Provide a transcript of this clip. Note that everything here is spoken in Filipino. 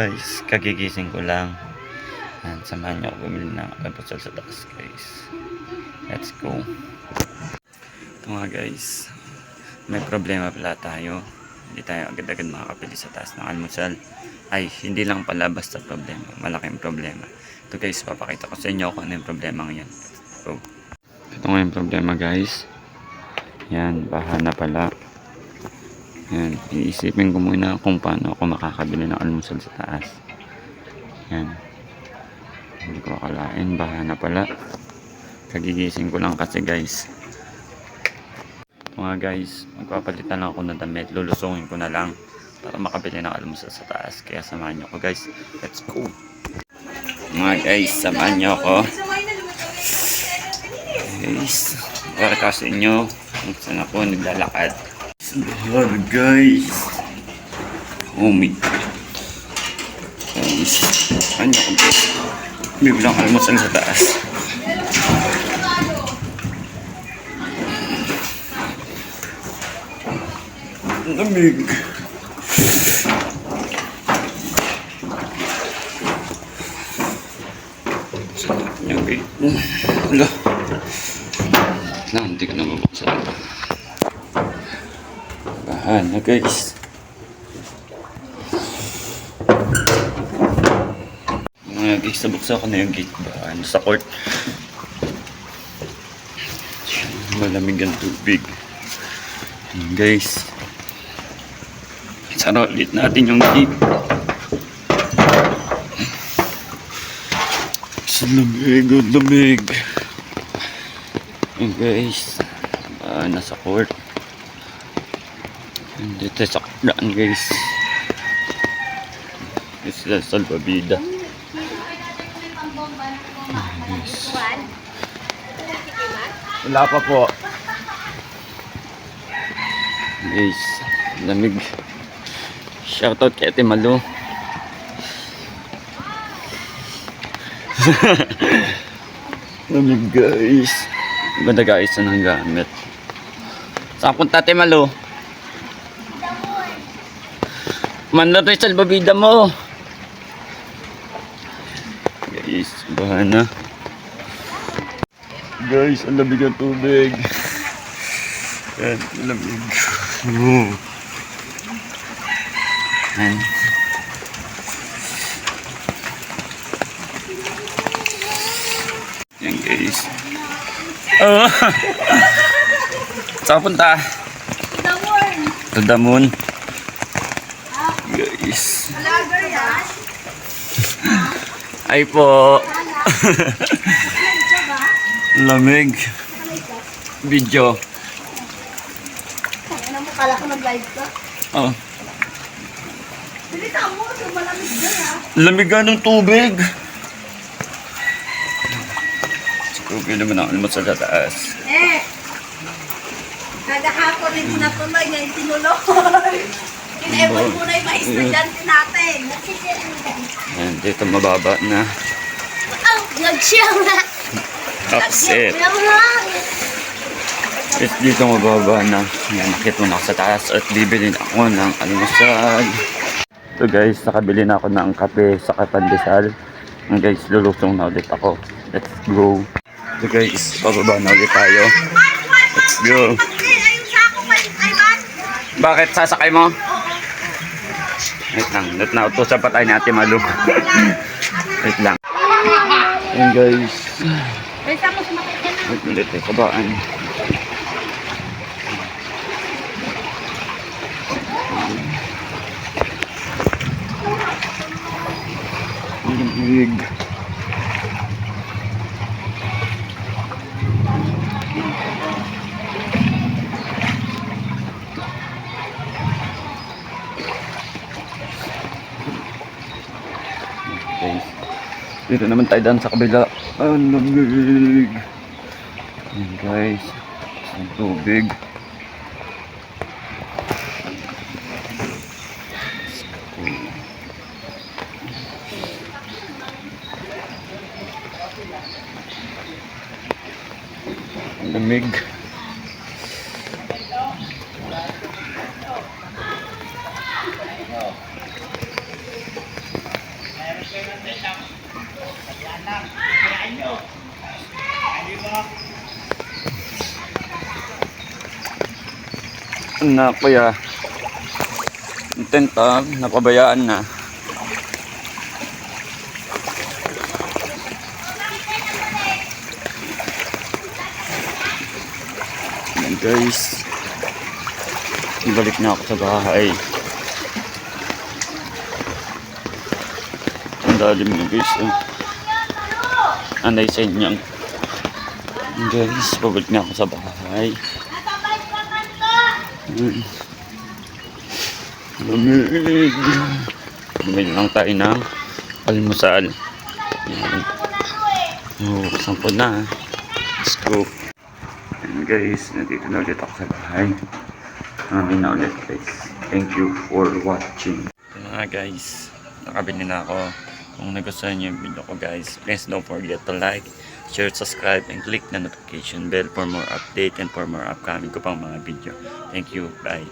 guys, kagigising ko lang. Yan, samahan niyo ako bumili ng almusal sa taas guys. Let's go. Ito nga guys, may problema pala tayo. Hindi tayo agad-agad makakapili sa taas ng almusal. Ay, hindi lang pala basta problema, malaking problema. Ito guys, papakita ko sa inyo kung ano yung problema ngayon. So, ito nga yung problema guys. Yan, baha na pala. Yan, iisipin ko muna kung paano ako makakabili ng almusal sa taas. Yan. Hindi ko akalain, baha na pala. Kagigising ko lang kasi guys. Ito nga guys, magpapalitan lang ako ng damit. Lulusungin ko na lang para makabili ng almusal sa taas. Kaya samahan nyo ako guys. Let's go! Mga guys, samahan nyo ako. Guys, para kasi nyo kung saan ako naglalakad. Bahar guys. Oh my god. Guys, ano ako guys? Bibilang almusal sa taas. Lamig. Sarap niya guys. Wala. Hindi ko na mabuksan. Bahan na guys. Mga guys, nabuksan ko na yung gate bahan sa court. Malamig ang tubig. Guys, sara ulit natin yung gate. Sa lamig, ang lamig. Guys, nasa court. Dito sa daan guys. Sila salbabida. Guys. Wala pa po. Guys, lamig. Shoutout kay Ate Malu. Lamig guys. Ganda guys ng gamit. Saan punta Ate Malu? Manla rin sa salbabida mo. Guys, bahan na. Guys, ang lamig ang tubig. Yan, ang lamig. Yan. Yan guys. Oh. Saan punta? To the moon. Guys. Ay po. Lamig. Video. Ano mo, kala ko nag-live ka? Oh. Bilita mo, malamig dyan ha. Lamig ng tubig. Siguro naman ako almusal sa taas. Kada hapon hindi natuloy niya yung tinuloy. Kinebol muna yung mga estudyante natin. Ayan, dito mababa na. Oh, nag-chill na. Upset. It's dito mababa na. Ayan, nakita na ako sa taas at bibili ako ng almusal. So guys, nakabili na ako ng kape sa pandesal. And guys, lulusong na ulit ako. Let's go. So guys, pababa na ulit tayo. Let's go. Bakit sasakay mo? Wait lang, let na utusan pa tayo ni Ate Malu. Wait lang. Ayan guys. Wait ulit eh, kabaan. Lamig. Guys, dito naman tayo daan sa kabila. Ang lamig. Ayan guys, ang tubig. Ang lamig. Na kuya, yung tent napabayaan na. Ayan guys, ibalik na ako sa bahay. Ang lalim na guys. Anday sa inyong. Ayan guys, pabalik na ako sa bahay. Lamig. Bumili lang tayo ng almusal. Ayan. Oh, 10 na. Let's go. And guys, nandito na ulit ako sa bahay. Amin na ulit guys. Thank you for watching. Ito na nga guys, nakabili na ako. Kung nagustuhan niyo yung video ko guys, please don't forget to like, share, subscribe, and click the notification bell for more update and for more upcoming ko pang mga video. Thank you. Bye.